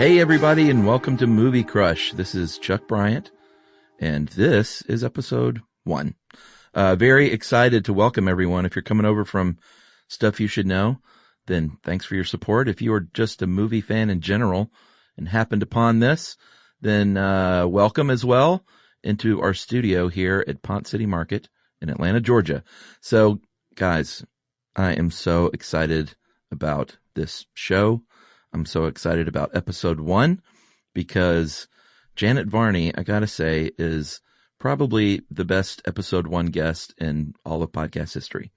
Hey everybody, and welcome to Movie Crush. This is Chuck Bryant, and this is episode 1. Very excited to welcome everyone. If you're coming over from Stuff You Should Know, then thanks for your support. If you are just a movie fan in general and happened upon this, then welcome as well into our studio here at Pont City Market in Atlanta, Georgia. So, guys, I am so excited about this show. I'm so excited about episode 1 because Janet Varney, I gotta say, is probably the best episode 1 guest in all of podcast history.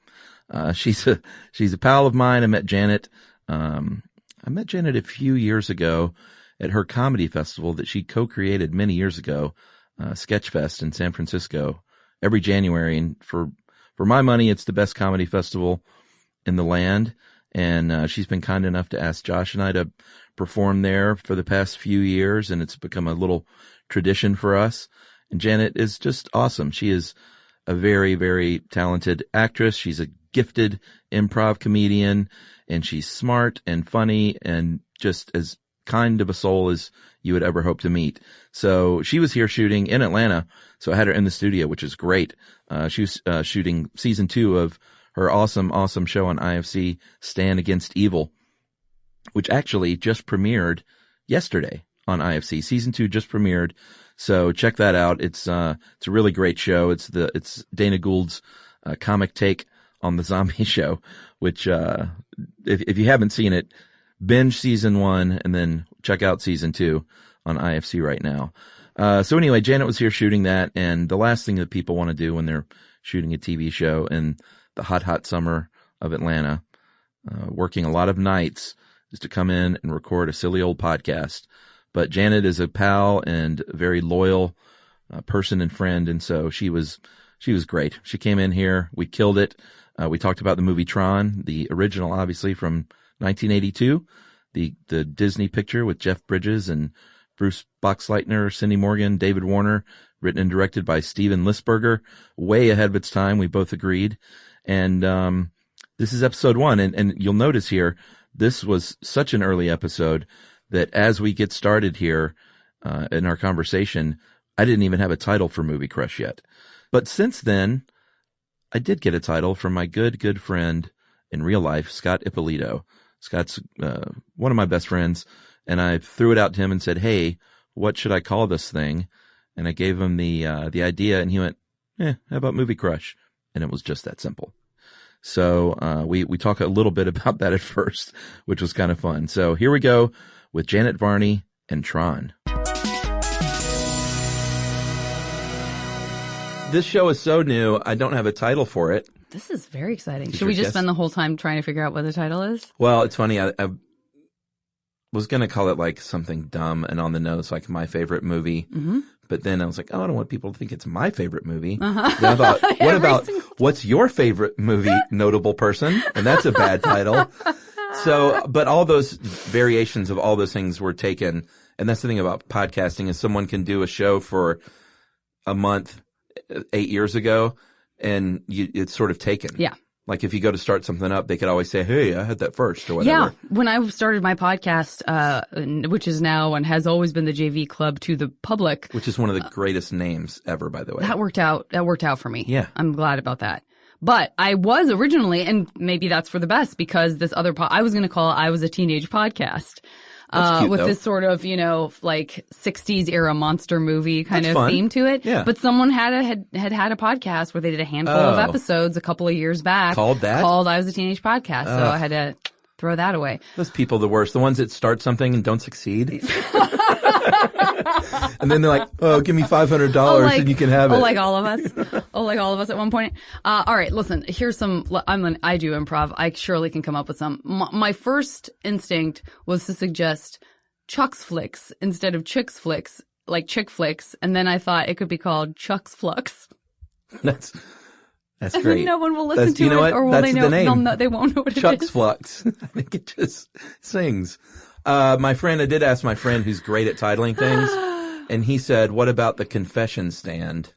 She's a pal of mine. I met Janet a few years ago at her comedy festival that she co-created many years ago, Sketchfest in San Francisco, every January. And for my money, it's the best comedy festival in the land. And she's been kind enough to ask Josh and I to perform there for the past few years, and it's become a little tradition for us. And Janet is just awesome. She is a very, very talented actress. She's a gifted improv comedian, and she's smart and funny and just as kind of a soul as you would ever hope to meet. So she was here shooting in Atlanta, so I had her in the studio, which is great. She was shooting season 2 of her awesome show on IFC, Stand Against Evil, which actually just premiered yesterday on IFC. Season 2 just premiered, so check that out. It's a really great show. It's Dana Gould's comic take on the zombie show, which if you haven't seen it, binge season 1 and then check out season 2 on IFC right now. So anyway, Janet was here shooting that, and the last thing that people want to do when they're shooting a TV show in the hot summer of Atlanta, working a lot of nights, is to come in and record a silly old podcast. But Janet is a pal and a very loyal person and friend, and so she was great. She came in here, we killed it. We talked about the movie Tron, the original, obviously, from 1982, the Disney picture with Jeff Bridges and Bruce Boxleitner, Cindy Morgan, David Warner, written and directed by Steven Lisberger, way ahead of its time. We both agreed. And this is episode 1, and you'll notice here, this was such an early episode that as we get started here in our conversation, I didn't even have a title for Movie Crush yet. But since then, I did get a title from my good friend in real life, Scott Ippolito. Scott's one of my best friends, and I threw it out to him and said, hey, what should I call this thing? And I gave him the idea, and he went, how about Movie Crush? And it was just that simple. So we talk a little bit about that at first, which was kind of fun. So here we go with Janet Varney and Tron. This show is so new, I don't have a title for it. This is very exciting. Should we just spend the whole time trying to figure out what the title is? Well, it's funny. I was going to call it like something dumb and on the nose, like my favorite movie. Mm-hmm. But then I was like, I don't want people to think it's my favorite movie. Uh-huh. Then I thought, what's your favorite movie, notable person? And that's a bad title. So, but all those variations of all those things were taken. And that's the thing about podcasting is someone can do a show for a month 8 years ago and it's sort of taken. Yeah. Like if you go to start something up, they could always say, hey, I had that first or whatever. Yeah. When I started my podcast, which is now and has always been the JV Club to the public. Which is one of the greatest names ever, by the way. That worked out for me. Yeah. I'm glad about that. But I was originally, and maybe that's for the best because this other I was going to call it I Was a Teenage Podcast. Cute, with though. This sort of, like 60s era monster movie kind of theme to it. Yeah. But someone had a podcast where they did a handful of episodes a couple of years back. Called I Was a Teenage Podcast. So I had to throw that away. Those people are the worst. The ones that start something and don't succeed. And then they're like, oh, give me $500 and you can have it. Like all of us. Like all of us at one point. All right, listen, here's some, I do improv. I surely can come up with some. My first instinct was to suggest Chuck's Flicks instead of Chick's Flicks, like Chick Flicks. And then I thought it could be called Chuck's Flux. That's great. No one will listen to it, or will That's they know? The name. They won't know what Chuck's it is. Flux. I think it just sings. I did ask my friend who's great at titling things, and he said, what about the confession stand?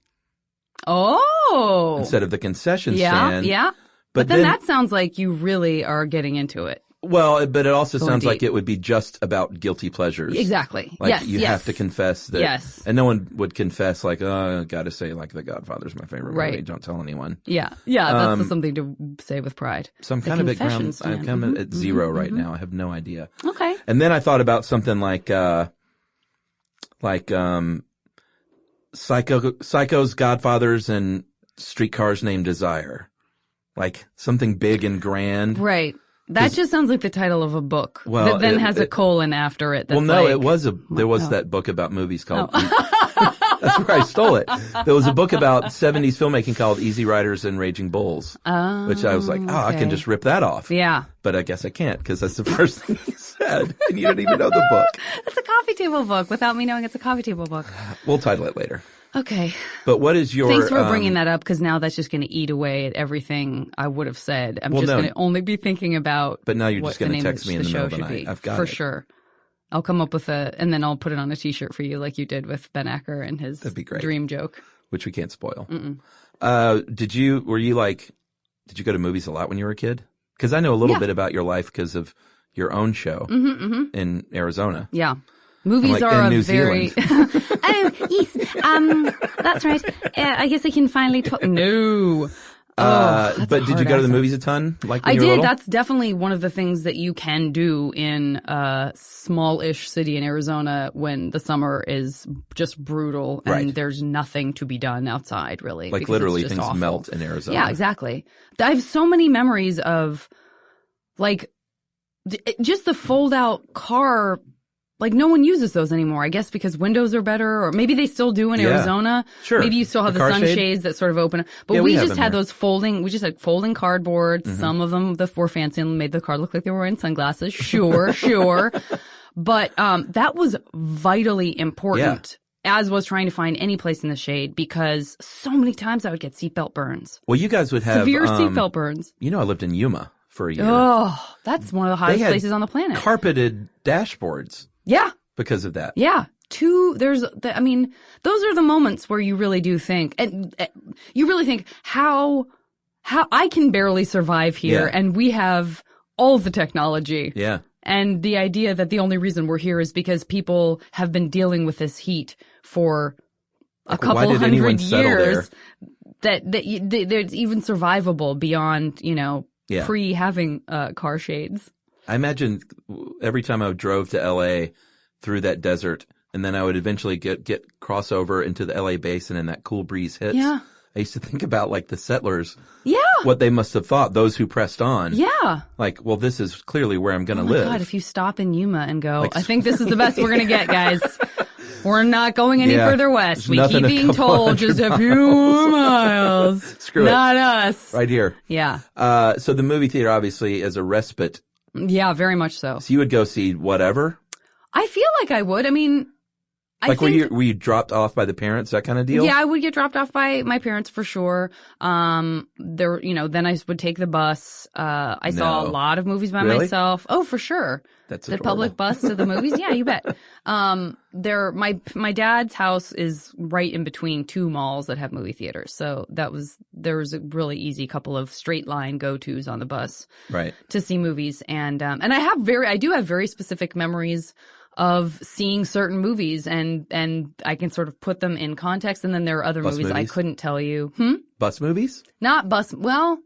Oh. Instead of the concession stand. Yeah. But then that sounds like you really are getting into it. Well, but it also Going sounds like deep. it would be just about guilty pleasures. Exactly. Like yes. you yes. have to confess that. Yes. And no one would confess like, oh, I gotta say like The Godfather's my favorite movie. Right. Don't tell anyone. Yeah. Yeah. That's something to say with pride. So I'm The kind of at confession ground, stand. I'm kind of at zero right now. I have no idea. Okay. And then I thought about something like Psycho's Godfathers and Streetcars Named Desire. Like something big and grand. Right. That just sounds like the title of a book. Well, that then has a colon after it. That's no, like, there was that book about movies called, that's where I stole it. There was a book about 70s filmmaking called Easy Riders and Raging Bulls, which I was like, I can just rip that off. Yeah. But I guess I can't because that's the first thing he said. And you don't even know the book. It's a coffee table book without me knowing it's a coffee table book. We'll title it later. Okay. But what is your... Thanks for bringing that up because now that's just going to eat away at everything I would have said. I'm just going to only be thinking about But now you're what just going the to name text me of in the middle show of the should night. be. I've got For it. sure. I'll come up with and then I'll put it on a t-shirt for you like you did with Ben Acker and his That'd be great. dream joke. Which we can't spoil. Mm-mm. Did you go to movies a lot when you were a kid? Because I know a little bit about your life because of your own show in Arizona. Yeah. Movies are in a New very... Zealand. Oh, yes. That's right. I guess I can finally talk. No. That's but did you go to the movies a ton? Like when I you were did. little? That's definitely one of the things that you can do in a small-ish city in Arizona when the summer is just brutal and there's nothing to be done outside, really. Like because literally it's just things awful. melt in Arizona. Yeah, exactly. I have so many memories of, like, just the fold-out car. Like, no one uses those anymore, I guess, because windows are better, or maybe they still do in Arizona. Sure. Maybe you still have the car sunshades that sort of open up. But we we have just them had here. those we just had folding cardboard. Some of them, were fancy and made the car look like they were wearing sunglasses. Sure, sure. But, that was vitally important. As was trying to find any place in the shade because so many times I would get seatbelt burns. Well, you guys would have... Severe seatbelt burns. You know, I lived in Yuma for a year. Oh, that's one of the hottest They had places on the planet. Carpeted dashboards Yeah. because of that. Yeah. Those are the moments where you really do think, and you really think how I can barely survive here and we have all the technology. Yeah. And the idea that the only reason we're here is because people have been dealing with this heat for a couple why did anyone hundred settle years that it's even survivable beyond, pre having, car shades. I imagine every time I drove to LA through that desert and then I would eventually get crossover into the LA basin and that cool breeze hits. Yeah. I used to think about like the settlers. Yeah. What they must have thought, those who pressed on. Yeah. Like, well, this is clearly where I'm going to Oh my live. God, if you stop in Yuma and go, I think this is the best we're going to get, guys. We're not going any further west. There's We nothing keep a being couple told hundred just a few miles. Screw not it. us. Right here. Yeah. So the movie theater obviously is a respite. Yeah, very much so. So you would go see whatever? I feel like I would. I mean, Like were you dropped off by the parents, that kind of deal? Yeah, I would get dropped off by my parents for sure. Then I would take the bus. I saw a lot of movies by myself. Oh, for sure. That's the adorable. public bus to the movies. Yeah, you bet. My dad's house is right in between two malls that have movie theaters. So there was a really easy couple of straight line go-tos on the bus. Right. To see movies. And I do have very specific memories of seeing certain movies and I can sort of put them in context. And then there are other movies I couldn't tell you. Bus movies? Not bus. Well,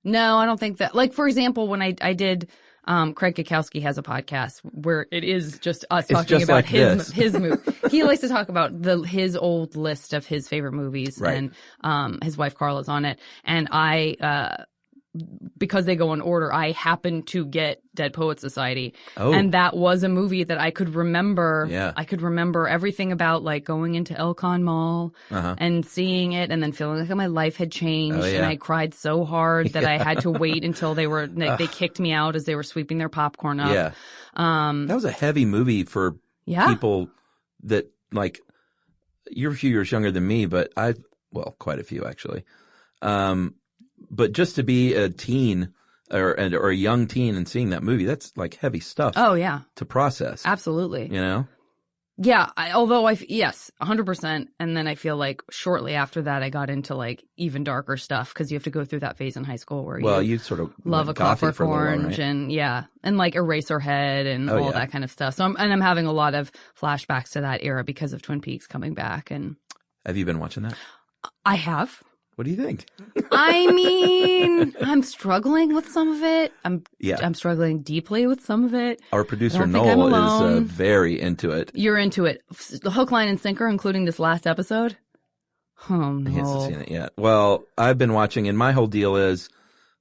no, I don't think that. Like, for example, when I did, Craig Kikowski has a podcast where it is just us talking about his movie. He likes to talk about his old list of his favorite movies. Right. And, his wife Carla's on it. And because they go in order, I happened to get Dead Poets Society. Oh. And that was a movie that I could remember. Yeah. I could remember everything about, like, going into Elcon Mall and seeing it and then feeling like my life had changed. Oh, yeah. And I cried so hard that I had to wait until they kicked me out as they were sweeping their popcorn up. Yeah. That was a heavy movie for people that, like, you're a few years younger than me, but quite a few actually. But just to be a teen or a young teen and seeing that movie, that's like heavy stuff. Oh, yeah. To process. Absolutely. You know? Yeah, yes, 100%. And then I feel like shortly after that, I got into like even darker stuff because you have to go through that phase in high school where you sort of love a went gothy Clockwork for a little while, Orange right? and like Eraserhead and all that kind of stuff. So I'm having a lot of flashbacks to that era because of Twin Peaks coming back. And have you been watching that? I have. What do you think? I mean, I'm struggling with some of it. I'm struggling deeply with some of it. Our producer Noel is very into it. You're into it. The hook, line, and sinker, including this last episode. Oh no, he hasn't seen it yet. Well, I've been watching, and my whole deal is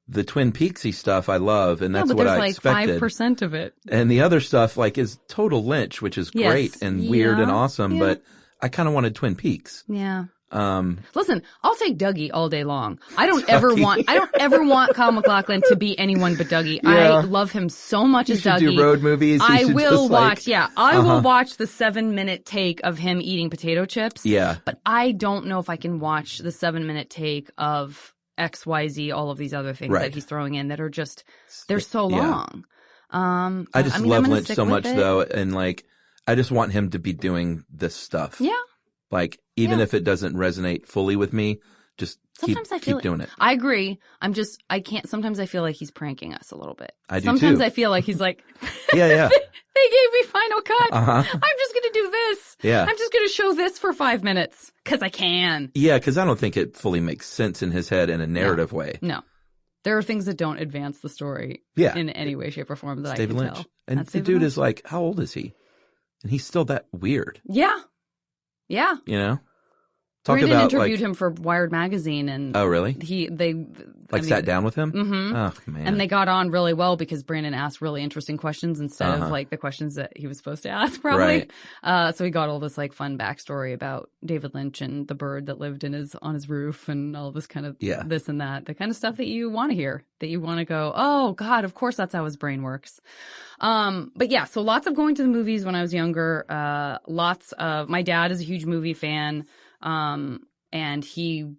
the Twin Peaksy stuff I love, and that's what I expected. There's like 5% of it, and the other stuff like is total Lynch, which is great and weird and awesome. But I kind of wanted Twin Peaks. Yeah. Listen, I'll take Dougie all day long. I don't ever want Kyle MacLachlan to be anyone but Dougie. Yeah. I love him so much as Dougie. Do road movies. I will watch, I will watch the 7-minute take of him eating potato chips. Yeah. But I don't know if I can watch the 7-minute take of XYZ, all of these other things that he's throwing in that are just, they're so long. I just love Lynch so much though. And like, I just want him to be doing this stuff. Yeah. Like, even if it doesn't resonate fully with me, just keep doing it. I agree. I can't, sometimes I feel like he's pranking us a little bit. I do sometimes too. I feel like he's like, yeah. They gave me Final Cut. I'm just going to do this. Yeah. I'm just going to show this for 5 minutes because I can. Yeah, because I don't think it fully makes sense in his head in a narrative way. No. There are things that don't advance the story in any way, shape, or form that David can Lynch. tell. And That's the dude is like, how old is he? And he's still that weird. Yeah. Yeah. You know? Brandon interviewed him for Wired magazine, and oh really? They sat down with him. Mm-hmm. Oh man! And they got on really well because Brandon asked really interesting questions instead of like the questions that he was supposed to ask, probably. Right. So he got all this like fun backstory about David Lynch and the bird that lived on his roof and all this kind of this and that, the kind of stuff that you want to hear, that you want to go, oh God, of course that's how his brain works. But yeah, so lots of going to the movies when I was younger. My dad is a huge movie fan. And he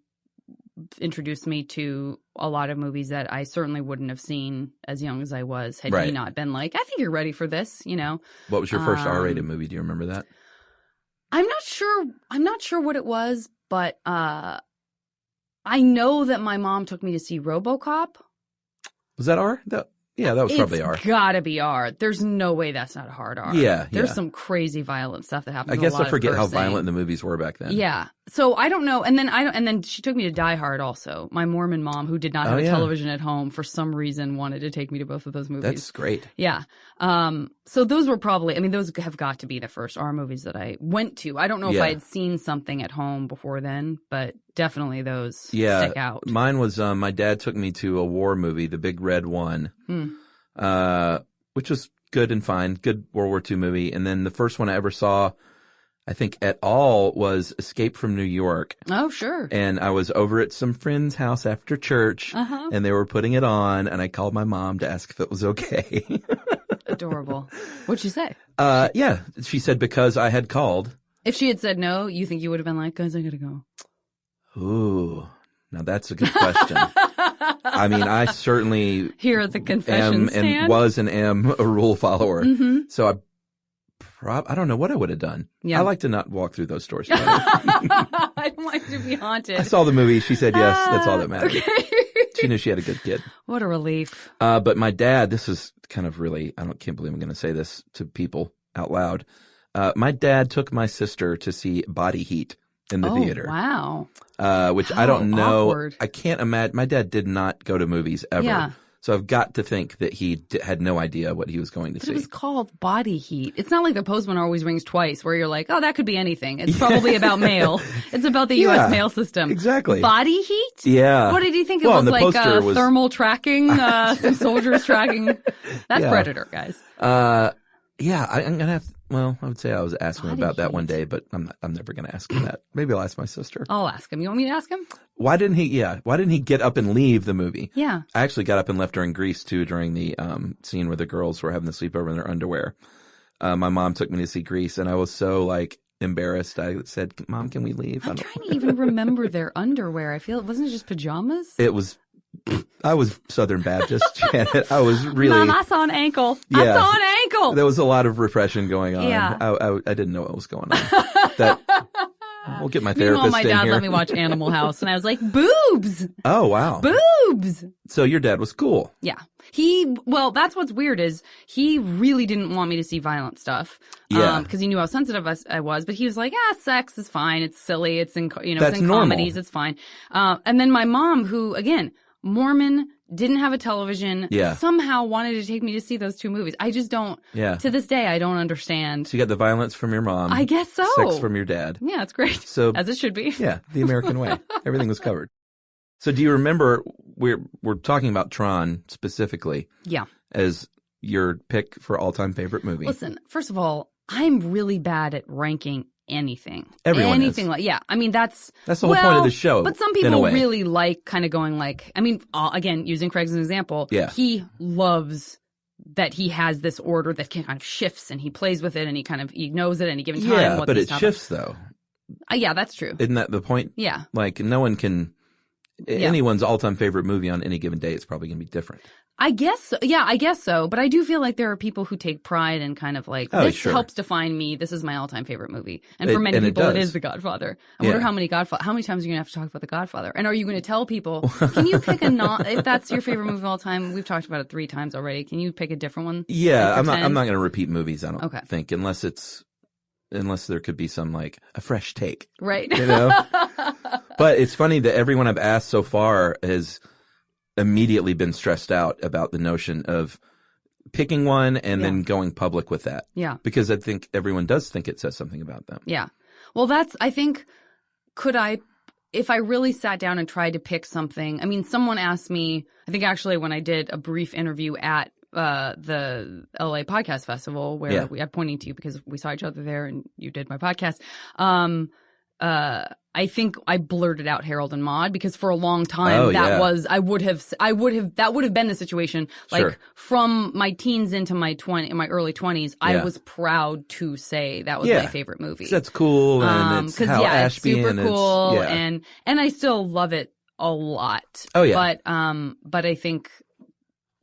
introduced me to a lot of movies that I certainly wouldn't have seen as young as I was had he not been like, I think you're ready for this, you know. What was your first R-rated movie? Do you remember that? I'm not sure what it was, but I know that my mom took me to see RoboCop. Was that R? Yeah, that was probably R. It's gotta be R. There's no way that's not a hard R. Yeah. There's some crazy violent stuff that happens. I guess I forget how violent the movies were back then. Yeah. So I don't know. And then she took me to Die Hard also. My Mormon mom, who did not have a television at home, for some reason wanted to take me to both of those movies. That's great. Yeah. So those were probably, those have got to be the first R movies that I went to. I don't know if I had seen something at home before then, but definitely those stick out. Mine was, my dad took me to a war movie, The Big Red One, which was good and fine. Good World War II movie. And then the first one I ever saw, I think at all, was Escape from New York. Oh, sure. And I was over at some friend's house after church, and they were putting it on, and I called my mom to ask if it was okay. Adorable. What'd she say? Yeah. She said because I had called. If she had said no, you think you would have been like, guys, I gotta go. Ooh. Now that's a good question. I certainly here at the confession stand and was and am a rule follower. So I don't know what I would have done. Yeah. I like to not walk through those stores. I don't like to be haunted. I saw the movie. She said yes. That's all that mattered. Okay. She knew she had a good kid. What a relief. But my dad, this is kind of really, can't believe I'm going to say this to people out loud. My dad took my sister to see Body Heat in the theater. Wow. Which I don't know. Awkward. I can't imagine. My dad did not go to movies ever. Yeah. So I've got to think that he had no idea what he was going to see. It was called Body Heat. It's not like The Postman Always Rings Twice, where you're like, oh, that could be anything. It's probably about mail. It's about the U.S. mail system. Exactly. Body Heat? Yeah. What did he think? It was like thermal tracking, some soldiers tracking. That's Predator, guys. Yeah, I'm going to have, I would say I was asking him about that one day, but I'm never going to ask him that. Maybe I'll ask my sister. I'll ask him. You want me to ask him? Why didn't he get up and leave the movie? Yeah. I actually got up and left during Grease too, during the, scene where the girls were having the sleepover in their underwear. My mom took me to see Grease and I was so embarrassed. I said, Mom, can we leave? I'm trying to even remember their underwear. I feel wasn't it just pajamas? It was I was Southern Baptist, Janet. I was really. Mom, I saw an ankle. Yeah. I saw an ankle. There was a lot of repression going on. Yeah. I didn't know what was going on. We'll get my therapist Meanwhile, my in dad here. let me watch Animal House, and I was like, boobs! Oh, wow. Boobs! So your dad was cool. Yeah. Well, that's what's weird is he really didn't want me to see violent stuff. Yeah. Because he knew how sensitive I was, but he was like, sex is fine. It's silly. It's in, That's it's in normal. comedies. It's fine. And then my mom, who, again, Mormon, didn't have a television, Yeah. somehow wanted to take me to see those two movies. I just don't, Yeah. to this day, I don't understand. So you got the violence from your mom. I guess so. Sex from your dad. Yeah, it's great. So As it should be. yeah, the American way. Everything was covered. So do you remember we're talking about Tron specifically Yeah. as your pick for all-time favorite movie? Listen, first of all, I'm really bad at ranking anything. Everyone anything is. like I mean that's the whole point of the show. But some in a people way. really like kind of going like I mean again using Craig as an example, Yeah. he loves that he has this order that kind of shifts and he plays with it and he knows it at any given time. Yeah, what but these it topics- shifts though. Yeah, that's true. Isn't that the point? Yeah. Like no one can. Anyone's all-time favorite movie on any given day is probably going to be different. I guess so. Yeah, I guess so. But I do feel like there are people who take pride in kind of like, Oh, this sure. helps define me. This is my all-time favorite movie. And for many and it people, it does. is The Godfather. I wonder Yeah. how many times are you going to have to talk about The Godfather? And are you going to tell people, can you pick if that's your favorite movie of all time? We've talked about it 3 times already. Can you pick a different one? Yeah, Like, I'm not pretend? going to repeat movies. I don't Okay. think unless there could be some like a fresh take. Right. You know? But it's funny that everyone I've asked so far has immediately been stressed out about the notion of picking one and then going public with that. Yeah. Because I think everyone does think it says something about them. Yeah. Well, I think, if I really sat down and tried to pick something, I mean, someone asked me, I think actually when I did a brief interview at the LA Podcast Festival where I'm pointing to you because we saw each other there and you did my podcast. I think I blurted out Harold and Maude because for a long time that would have been the situation. Like Sure. from my teens into my early 20s, I was proud to say that was my favorite movie. That's cool and it's Hal it's Ashby super and cool it's, and I still love it a lot. Oh yeah. But I think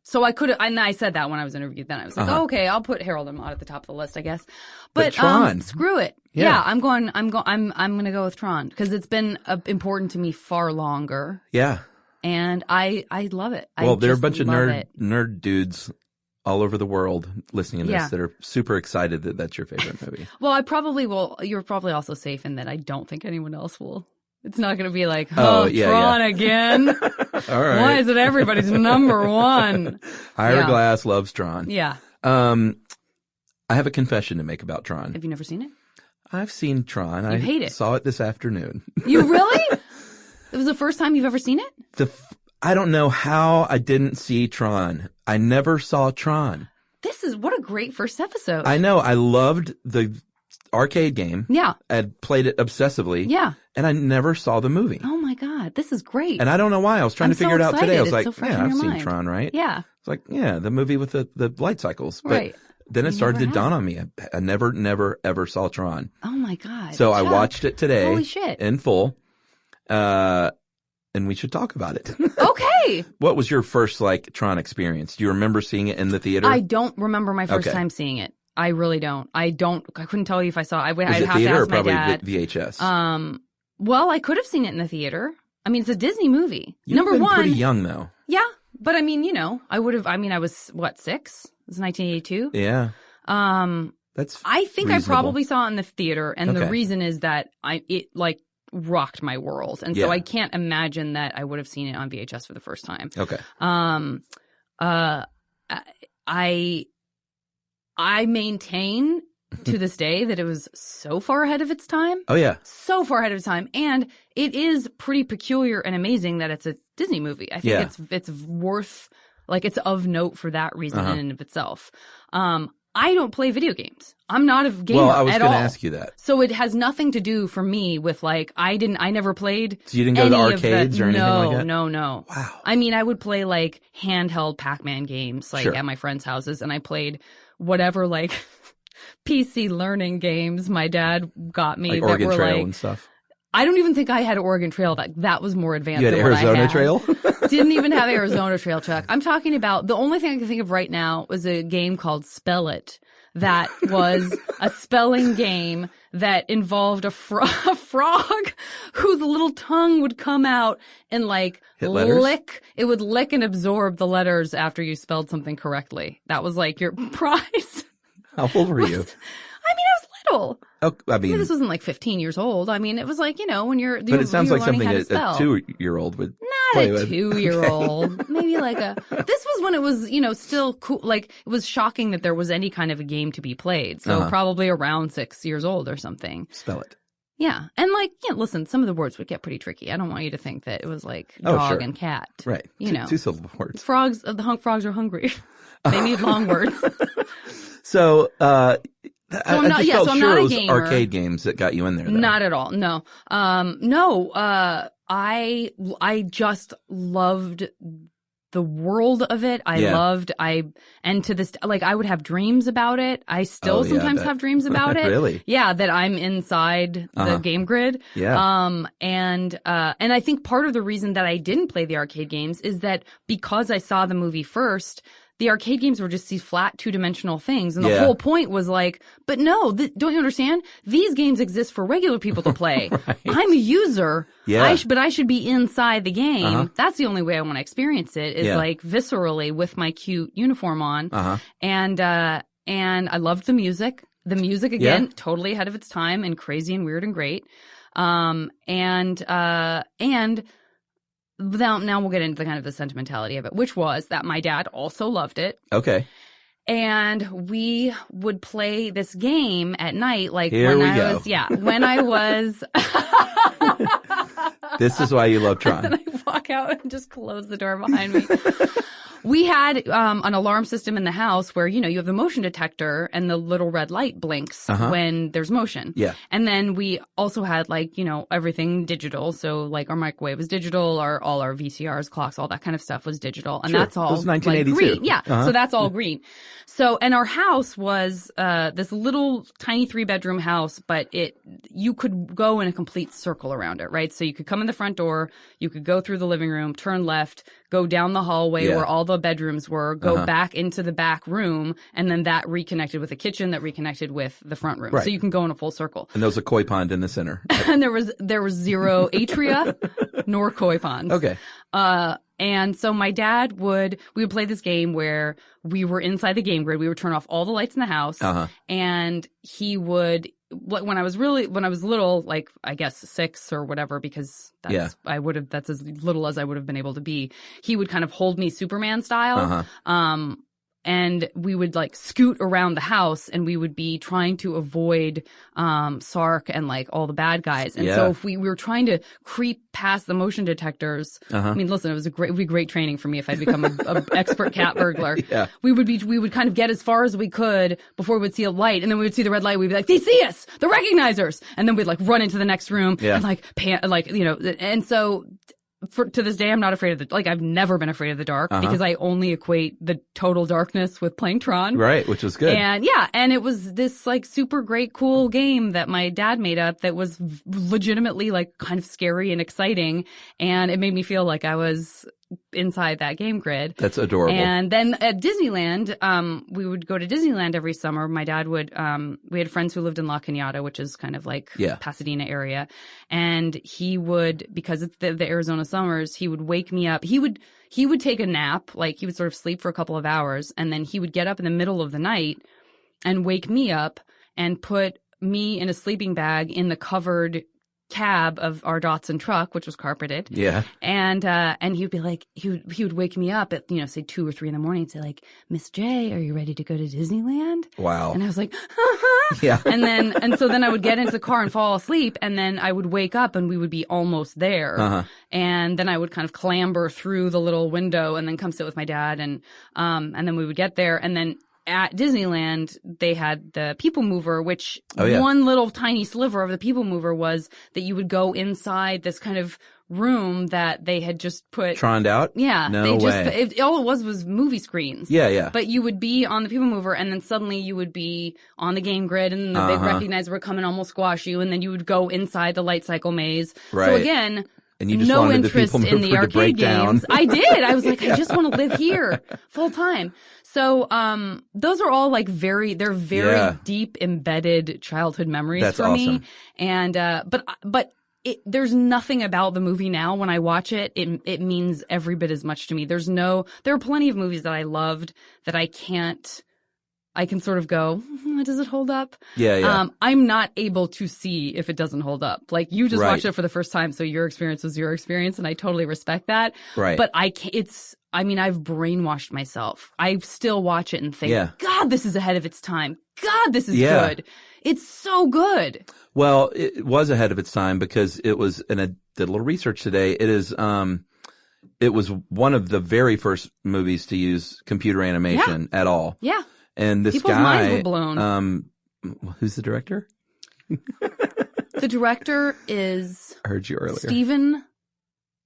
so I could have, and I said that when I was interviewed then. I was like, okay, I'll put Harold and Maude at the top of the list, I guess. But Tron. Screw it. Yeah, I'm going to go with Tron because it's been important to me far longer. Yeah. And I love it. Well, there are a just bunch of love it. nerd dudes all over the world listening to this Yeah. that are super excited that that's your favorite movie. Well, I probably will. You're probably also safe in that I don't think anyone else will. It's not going to be like, Tron again. All right. Why is it everybody's number one? Ira Glass loves Tron. Yeah. I have a confession to make about Tron. Have you never seen it? I've seen Tron. You hate it. Saw it this afternoon. You really? It was the first time you've ever seen it? I don't know how I didn't see Tron. I never saw Tron. What a great first episode. I know. I loved the arcade game. Yeah. I'd played it obsessively. Yeah. And I never saw the movie. Oh my God. This is great. And I don't know why. I was trying to figure it out today. I was It's like, so fresh yeah, in I've your seen mind. Tron, right? Yeah. It's like, yeah, the movie with the light cycles. But Right. then it started to never dawn on me. I never, ever saw Tron. Oh my God. So I Chuck. watched it today. Holy shit. In full. And we should talk about it. Okay. What was your first Tron experience? Do you remember seeing it in the theater? I don't remember my first Okay. time seeing it. I really don't. I couldn't tell you if I saw it. Was I'd it have to theater or ask my probably dad. VHS? Well, I could have seen it in the theater. I mean, it's a Disney movie. You've Number been one. pretty young though. Yeah. But I mean, I would have, I was, 6? It was 1982. Yeah. That's I think reasonable. I probably saw it in the theater, and the Okay. reason is that it rocked my world, and so Yeah. I can't imagine that I would have seen it on VHS for the first time. Okay. I maintain to this day that it was so far ahead of its time. Oh yeah. So far ahead of its time, and it is pretty peculiar and amazing that it's a Disney movie. I think Yeah. it's worth it's of note for that reason Uh-huh. in and of itself. I don't play video games. I'm not a gamer Well, I was at going all. to ask you that. So it has nothing to do for me with I never played. So you didn't go to any arcades or anything like that? No. Wow. I mean, I would play handheld Pac-Man games Sure. at my friends' houses, and I played whatever PC learning games my dad got me Like that Oregon were Trail and stuff. I don't even think I had Oregon Trail. That was more advanced You had than what I Arizona had. Trail? Didn't even have Arizona Trail, Chuck. I'm talking about, the only thing I can think of right now was a game called Spell It. That was a spelling game that involved a frog whose little tongue would come out and like lick. It would lick and absorb the letters after you spelled something correctly. That was like your prize. How old were you? I was little. Oh, I mean, this wasn't like 15 years old. I mean, it was like, when you're, but it sounds like something a 2-year-old would play Not a with. 2-year-old. Maybe like this was when it was, still cool. Like, it was shocking that there was any kind of a game to be played. So probably around 6 years old or something. Spell it. Yeah. And like, listen, some of the words would get pretty tricky. I don't want you to think that it was like dog and cat. Right. Two-syllable words. Frogs, the frogs are hungry. They need long words. So, I'm not a gamer. Arcade games that got you in there, though. Not at all. No. I just loved the world of it. And to this, like, I would have dreams about it. I still sometimes have dreams about it. Really? Yeah, that I'm inside the game grid. Yeah. And I think part of the reason that I didn't play the arcade games is that because I saw the movie first, the arcade games were just these flat two-dimensional things. And the whole point was like, but no, don't you understand? These games exist for regular people to play. Right. I'm a user. Yeah. But I should be inside the game. That's the only way I want to experience it is like viscerally with my cute uniform on. And I loved the music. The music, again, totally ahead of its time and crazy and weird and great. Now we'll get into the kind of the sentimentality of it, which was that my dad also loved it. Okay. And we would play this game at night, like when I was. This is why you love Tron. And I walk out and just close the door behind me. We had an alarm system in the house where, you have the motion detector and the little red light blinks when there's motion. Yeah. And then we also had everything digital. So like our microwave was digital, all our VCRs, clocks, all that kind of stuff was digital. And that's all it was 1982. Like, green. Yeah. So that's all green. So, and our house was this little tiny 3-bedroom house, but you could go in a complete circle around it, right? So you could come in the front door, you could go through the living room, turn left, go down the hallway where all the bedrooms were, go back into the back room, and then that reconnected with the kitchen that reconnected with the front room. Right. So you can go in a full circle. And there was a koi pond in the center. And there was zero atria nor koi ponds. Okay. And so my dad we would play this game where we were inside the game grid. We would turn off all the lights in the house, and he would, when I was little, like I guess 6 or whatever, because that's as little as I would have been able to be. He would kind of hold me Superman style. And we would like scoot around the house and we would be trying to avoid, Sark and like all the bad guys. And so if we were trying to creep past the motion detectors, I mean, listen, it would be great training for me if I'd become a expert cat burglar. Yeah. We would kind of get as far as we could before we would see a light. And then we would see the red light. We'd be like, they see us, the recognizers. And then we'd like run into the next room and like, and so, to this day, I'm not afraid of I've never been afraid of the dark because I only equate the total darkness with playing Tron. Right, which was good. And it was this like super great, cool game that my dad made up that was legitimately like kind of scary and exciting. And it made me feel like I was inside that game grid. That's adorable. And then at Disneyland, we would go to Disneyland every summer. My dad would, we had friends who lived in La Cañada, which is kind of like Pasadena area. And he would, because it's the Arizona summers, he would wake me up. He would take a nap, like he would sort of sleep for a couple of hours, and then he would get up in the middle of the night and wake me up and put me in a sleeping bag in the covered cab of our Datsun truck, which was carpeted. Yeah. And he'd be like, he would wake me up at, say 2 or 3 in the morning and say like, Miss J, are you ready to go to Disneyland? Wow. And I was like, Yeah. And so then I would get into the car and fall asleep, and then I would wake up and we would be almost there. And then I would kind of clamber through the little window and then come sit with my dad, and then we would get there, and then at Disneyland, they had the People Mover, which one little tiny sliver of the People Mover was that you would go inside this kind of room that they had just put Troned out? Yeah. No way. All it was movie screens. Yeah, yeah. But you would be on the People Mover and then suddenly you would be on the game grid and the big recognizer would come and almost squash you and then you would go inside the light cycle maze. Right. So again, and you just no wanted the interest People in the Mover to break arcade games. down. I did. I was like, I just want to live here full time. So, those are all like they're very deep embedded childhood memories That's for awesome. me. And, but there's nothing about the movie now when I watch it. It means every bit as much to me. There are plenty of movies that I loved that I can sort of go, does it hold up? Yeah, yeah. I'm not able to see if it doesn't hold up. Like you just Right. watched it for the first time, so your experience was your experience, and I totally respect that. Right. But I've brainwashed myself. I still watch it and think, God, this is ahead of its time. God, this is good. It's so good. Well, it was ahead of its time because it was, and I did a little research today. It was one of the very first movies to use computer animation at all. Yeah. And this People's guy, minds were blown. Who's the director? The director is I heard you earlier. Steven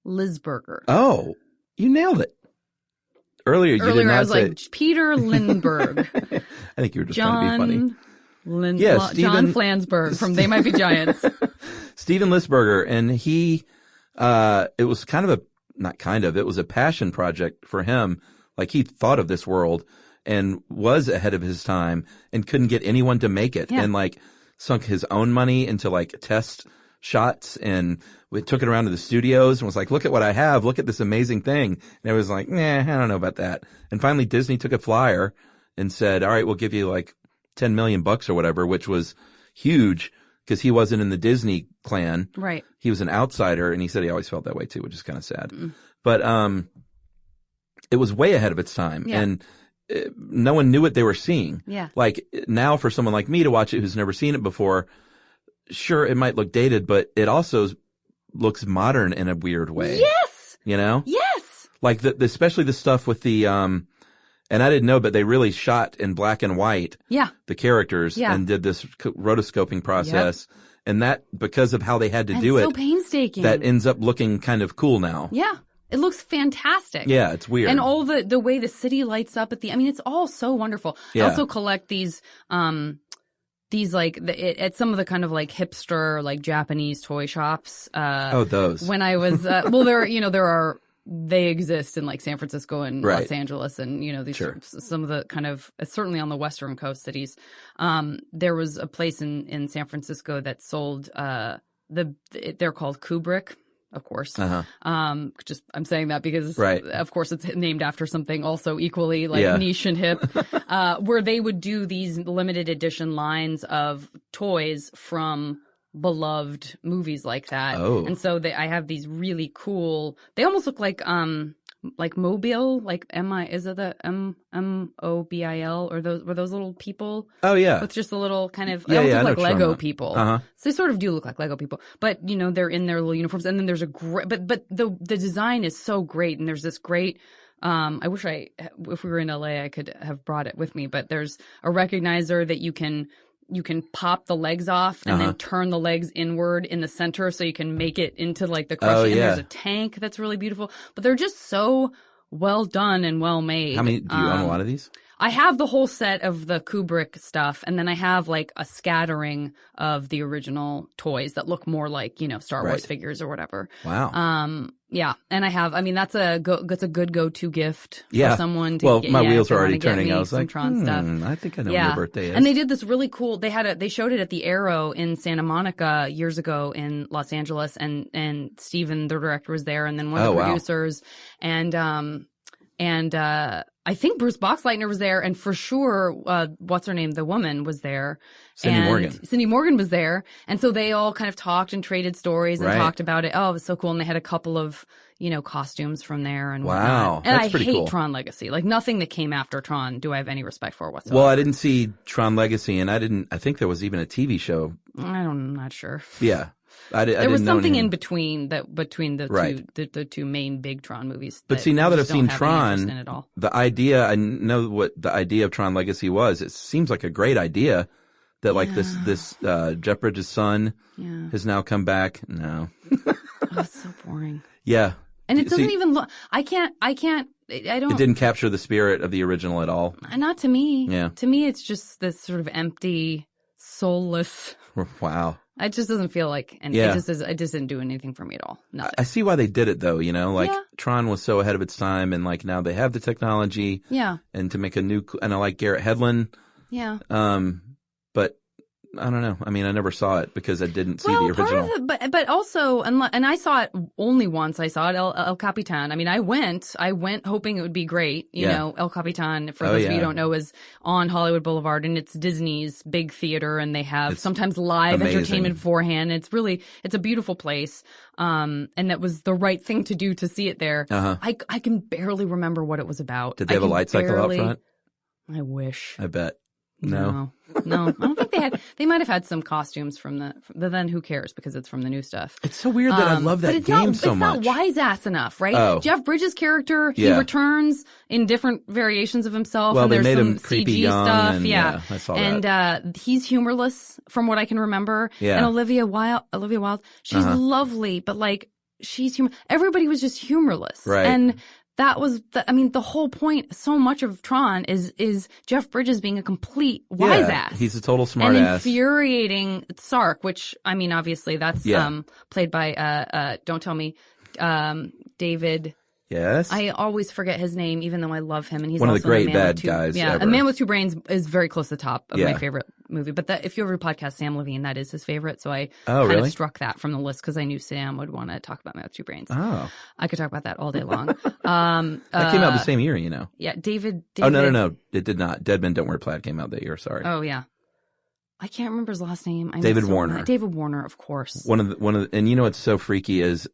Lisberger. Oh, you nailed it. Earlier you did not I was say. like Peter Lindbergh. I think you were just trying to be funny. John Flansburgh from They Might Be Giants. Steven Lisberger, and he, it was it was a passion project for him. Like he thought of this world and was ahead of his time and couldn't get anyone to make it and like sunk his own money into like test shots and we took it around to the studios and was like, look at what I have. Look at this amazing thing. And it was like, I don't know about that. And finally Disney took a flyer and said, all right, we'll give you like $10 million or whatever, which was huge because he wasn't in the Disney clan. Right. He was an outsider and he said he always felt that way too, which is kind of sad. But, it was way ahead of its time and no one knew what they were seeing. Yeah. Like now for someone like me to watch it who's never seen it before, sure, it might look dated, but it also looks modern in a weird way. Yes. You know? Yes. Like especially the stuff with the, and I didn't know, but they really shot in black and white. Yeah. The characters and did this rotoscoping process. Yep. And that, because of how they had to do it. So painstaking. That ends up looking kind of cool now. Yeah. It looks fantastic. Yeah, it's weird. And all the way the city lights up it's all so wonderful. Yeah. I also collect these like at some of the kind of like hipster like Japanese toy shops. Those. When I was they exist in like San Francisco and Los Angeles and these some of the kind of certainly on the western coast cities. There was a place in San Francisco that sold they're called Kubrick. Of course. I'm saying that because, of course, it's named after something also equally like niche and hip, where they would do these limited edition lines of toys from beloved movies like that. Oh. And so I have these really cool, they almost look like Mobile, like is it the Mobil or were those little people? Oh yeah. With just a little kind of, they almost look like Lego people. Uh-huh. So they sort of do look like Lego people, but they're in their little uniforms. And then there's a great, but the design is so great. And there's this great, I wish if we were in LA, I could have brought it with me, but there's a recognizer that you can pop the legs off and then turn the legs inward in the center so you can make it into like the crush. And there's a tank that's really beautiful. But they're just so well done and well made. How many do you own a lot of these? I have the whole set of the Kubrick stuff, and then I have like a scattering of the original toys that look more like, Star Wars figures or whatever. Wow. Yeah. And I have, that's a good go-to gift for someone to well, get. my wheels are already turning. I was like, Tron stuff. I think I know when your birthday is. And they did this really cool, they showed it at the Aero in Santa Monica years ago in Los Angeles, and Steven, the director, was there, and then one of the producers, and I think Bruce Boxleitner was there, and for sure, what's her name? The woman was there. Cindy Morgan was there. And so they all kind of talked and traded stories and talked about it. Oh, it was so cool. And they had a couple of, costumes from there and whatnot. And that's pretty cool. I hate Tron Legacy. Like nothing that came after Tron do I have any respect for whatsoever. Well, I didn't see Tron Legacy, and I think there was even a TV show. I'm not sure. Yeah. There was something in between the two main big Tron movies. But see, now that I've seen Tron, the idea, I know what the idea of Tron Legacy was. It seems like a great idea that like this Jeff Bridges' son has now come back. No. Oh, it's so boring. Yeah. And it doesn't even look, I don't. It didn't capture the spirit of the original at all. Not to me. Yeah. To me, it's just this sort of empty, soulless. Wow. It just doesn't feel like, and Yeah. it just didn't do anything for me at all. Nothing. I see why they did it though, you know, like Yeah. Tron was so ahead of its time and like now they have the technology Yeah. and to make a new, and I like Garrett Hedlund. Yeah. But I don't know. I mean, I never saw it because I didn't see the Well, original. part of it, but also, and I saw it only once. I saw it El Capitan. I mean, I went hoping it would be great. You Yeah. know, El Capitan, for Oh, those of you who yeah. don't know, is on Hollywood Boulevard, and it's Disney's big theater, and they have It's sometimes live amazing. entertainment beforehand. It's a beautiful place. And that was the right thing to do to see it there. Uh-huh. I can barely remember what it was about. Did they have a light cycle out front? I wish. I bet. No. No, I don't think they had. They might have had some costumes from the then who cares because it's from the new stuff. It's so weird that I love that but it's game not, so much. It's not wise ass enough, right? Oh. Jeff Bridges' character, he Yeah. returns in different variations of himself. Well, and they there's made some him creepy CG young stuff. and, yeah, I saw that. And he's humorless from what I can remember. Yeah. And Olivia Wilde, she's lovely, but like she's humor. Everybody was just humorless, Right. And that was, the whole point, so much of Tron is Jeff Bridges being a complete wise ass. He's a total smart and ass. infuriating Sark, which, I mean, obviously that's, played by, don't tell me, David. Yes. I always forget his name, even though I love him, and he's One of also the great in A Man bad with Two, guys Yeah, ever. A Man with Two Brains is very close to the top of Yeah. my favorite movie. But if you ever podcast Sam Levine, that is his favorite. So I Oh, kind really? of struck that from the list because I knew Sam would want to talk about Man with Two Brains. Oh. I could talk about that all day long. That came out the same year, you know. Yeah, David. Oh, no. It did not. Dead Men Don't Wear Plaid came out that year. Sorry. Oh, yeah. I can't remember his last name. David Warner. David Warner, of course. One of the, and you know what's so freaky is,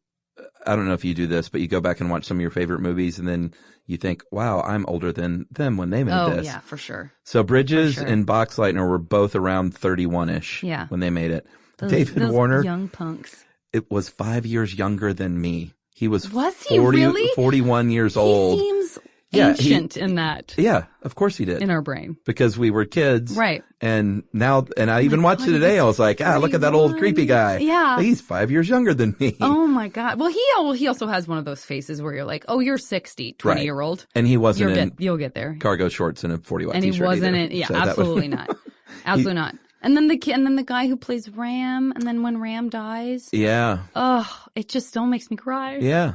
I don't know if you do this, but you go back and watch some of your favorite movies and then you think, wow, I'm older than them when they made this. Oh, yeah, for sure. So Bridges For sure. and Boxleitner were both around 31-ish Yeah. when they made it. Those Warner, young punks. it was 5 years younger than me. He was he really? 41 years old. He seems Yeah, ancient in that, Yeah, of course he did. in our brain. Because we were kids. Right. And now, and I even watched God, it today. he's I was like, look at that old 41. creepy guy. Yeah. He's 5 years younger than me. Oh my God. Well, he also has one of those faces where you're like, oh, you're 60, 20-year-old. And he wasn't You'll get there. cargo shorts and a 40 watt And he t-shirt wasn't either. in, yeah, So that was- absolutely not. Absolutely not. And then the guy who plays Ram, and then when Ram dies, Yeah. it just still makes me cry. Yeah.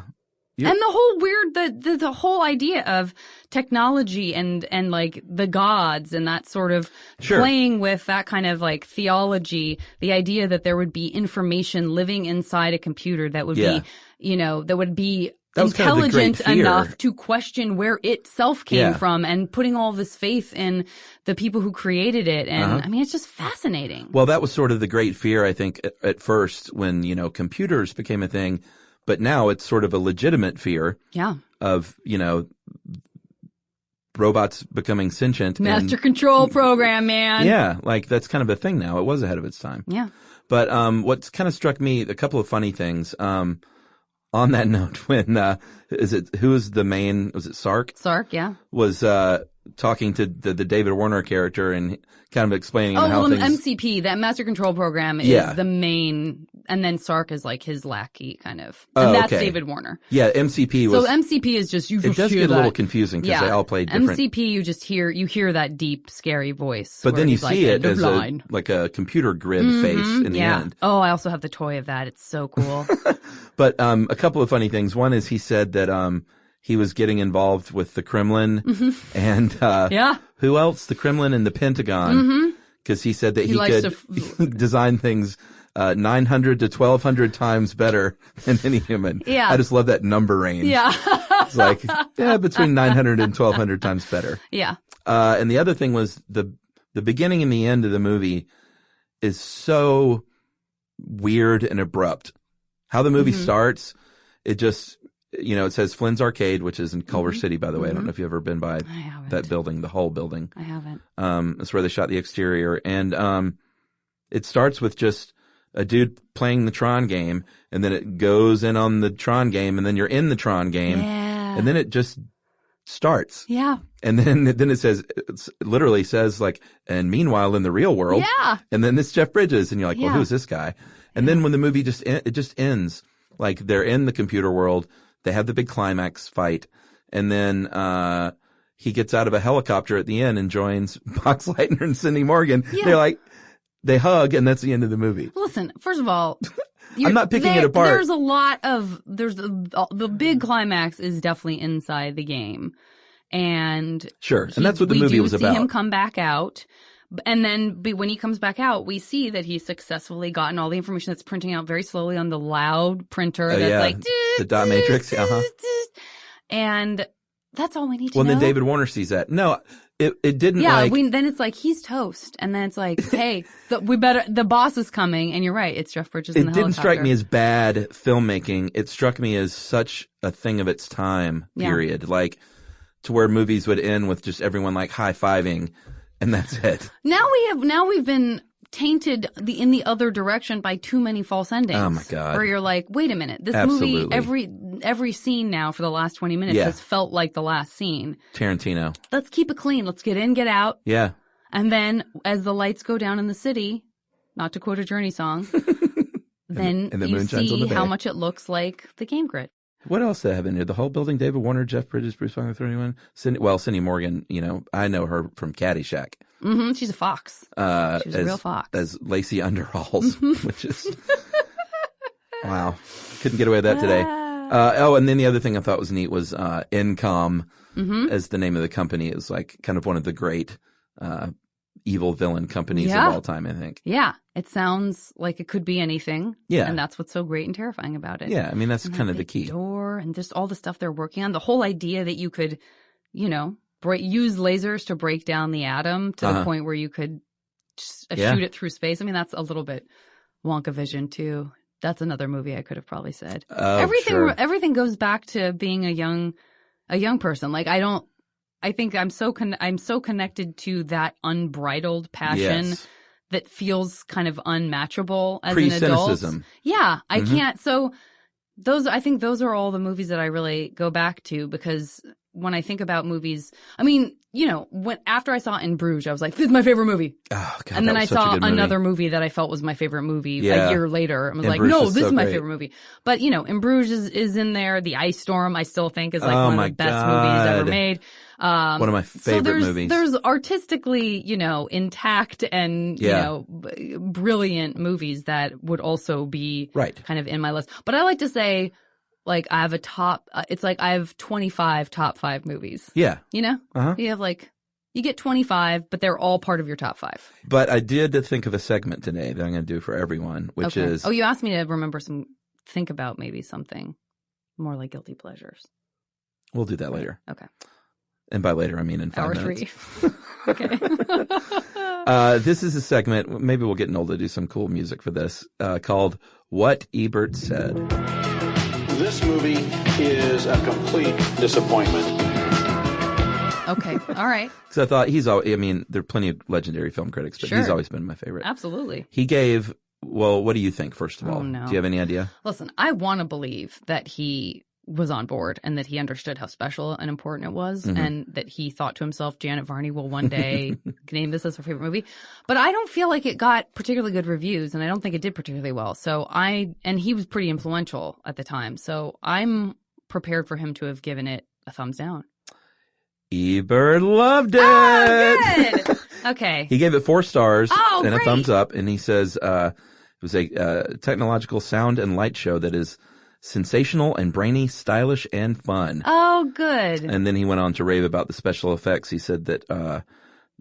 And the whole weird, the whole idea of technology and like the gods and that sort of Sure. playing with that kind of like theology, the idea that there would be information living inside a computer that would Yeah. be, that would be That was kind of the great intelligent fear. enough to question where itself came Yeah. from and putting all this faith in the people who created it. And I mean, it's just fascinating. Well, that was sort of the great fear, I think, at first when, computers became a thing. But now it's sort of a legitimate fear Yeah. of, robots becoming sentient. Master control program, man. Yeah, like that's kind of a thing now. It was ahead of its time. Yeah. But what's kind of struck me, a couple of funny things. On that note, when who is the main? Was it Sark? Sark, yeah. Was talking to the David Warner character and kind of explaining how things. MCP, that Master Control Program, is Yeah. the main, and then Sark is like his lackey, kind of. Oh, And that's okay. David Warner. Yeah, MCP was. So MCP is just, you it just does hear get a that. little confusing because they all play different. MCP, you hear that deep, scary voice. But where then you he's like, see it "The as line." like a computer grid face in the Yeah. end. Oh, I also have the toy of that. It's so cool. But a couple of funny things. One is he said that he was getting involved with the Kremlin and Yeah. who else? The Kremlin and the Pentagon. Because he said that he likes could design things 900 to 1,200 times better than any human. Yeah. I just love that number range. Yeah. It's like, between 900 and 1,200 times better. Yeah. And the other thing was the beginning and the end of the movie is so weird and abrupt. How the movie starts, it just, it says Flynn's Arcade, which is in Culver City, by the way. I don't know if you've ever been by I haven't. that building, the whole building. I haven't. That's where they shot the exterior. And it starts with just a dude playing the Tron game, and then it goes in on the Tron game, and then you're in the Tron game. Yeah. And then it just starts. Yeah. And then it says, it literally says like, and meanwhile in the real world. Yeah. And then this Jeff Bridges, and you're like, Yeah. well, who's this guy? And then when the movie it just ends, Like they're in the computer world. They have the big climax fight. And then, he gets out of a helicopter at the end and joins Box Lightner and Cindy Morgan. Yeah. They hug and that's the end of the movie. Listen, first of all, I'm not picking it apart. There's a lot of, the big climax is definitely inside the game. And sure. And that's what the movie was about. We see him come back out. And then when he comes back out, we see that he's successfully gotten all the information that's printing out very slowly on the loud printer. That's like, the dot matrix. And that's all we need to know. Well, then David Warner sees that. No, it didn't then it's like, he's toast. And then it's like, hey, the boss is coming. And you're right. It's Jeff Bridges in the helicopter. It didn't strike me as bad filmmaking. It struck me as such a thing of its time, period. Like, to where movies would end with just everyone like high-fiving and that's it. Now we've been tainted in the other direction by too many false endings. Oh my God. Where you're like, wait a minute, this movie, every scene now for the last 20 minutes has felt like the last scene. Tarantino. Let's keep it clean. Let's get in, get out. Yeah. And then as the lights go down in the city, not to quote a Journey song, then you see how much it looks like the game grid. What else did I have in here? The whole building, David Warner, Jeff Bridges, Bruce Wayne, 31. Cindy Morgan, I know her from Caddyshack. Mm-hmm. She's a fox. She's a real fox. As Lacey Underalls, which is, wow. Couldn't get away with that today. And then the other thing I thought was neat was, Incom, as the name of the company, is like kind of one of the great, evil villain companies of all time, I think. Yeah. It sounds like it could be anything. Yeah. And that's what's so great and terrifying about it. Yeah. I mean, that's kind of the key. Door and just all the stuff they're working on. The whole idea that you could, use lasers to break down the atom to the point where you could shoot it through space. I mean, that's a little bit Wonka vision too. That's another movie I could have probably said. Oh, everything goes back to being a young person. Like I think I'm so connected to that unbridled passion that feels kind of unmatchable as an adult. Pre-cynicism. Yeah, I can't. So I think those are all the movies that I really go back to, because when I think about movies, I mean, after I saw In Bruges, I was like, this is my favorite movie. Oh, God, and then I saw another movie that I felt was my favorite movie a year later. I was like, no, this is my favorite movie. But, In Bruges is in there. The Ice Storm, I still think, is like one of the best movies ever made. One of my favorite movies. There's artistically, intact and, brilliant movies that would also be kind of in my list. But I like to say, like, I have it's like I have 25 top 5 movies. Yeah. You have you get 25, but they're all part of your top 5. But I did think of a segment today that I'm going to do for everyone, which is. Oh, you asked me to think about maybe something more like guilty pleasures. We'll do that later. Okay. And by later, I mean in 5 Hour minutes. 3. Okay. This is a segment, maybe we'll get Noel to do some cool music for this, called What Ebert Said. This movie is a complete disappointment. Okay. All right. So I thought there are plenty of legendary film critics, but he's always been my favorite. Absolutely. He gave, what do you think, first of all? Oh, no. Do you have any idea? Listen, I want to believe that he was on board and that he understood how special and important it was, and that he thought to himself, Janet Varney will one day name this as her favorite movie. But I don't feel like it got particularly good reviews, and I don't think it did particularly well. And he was pretty influential at the time. So I'm prepared for him to have given it a thumbs down. Ebert loved it. Oh, good. Okay. He gave it 4 stars and great. a thumbs up, and he says it was a technological sound and light show that is sensational and brainy, stylish and fun. Oh, good. And then he went on to rave about the special effects. He said that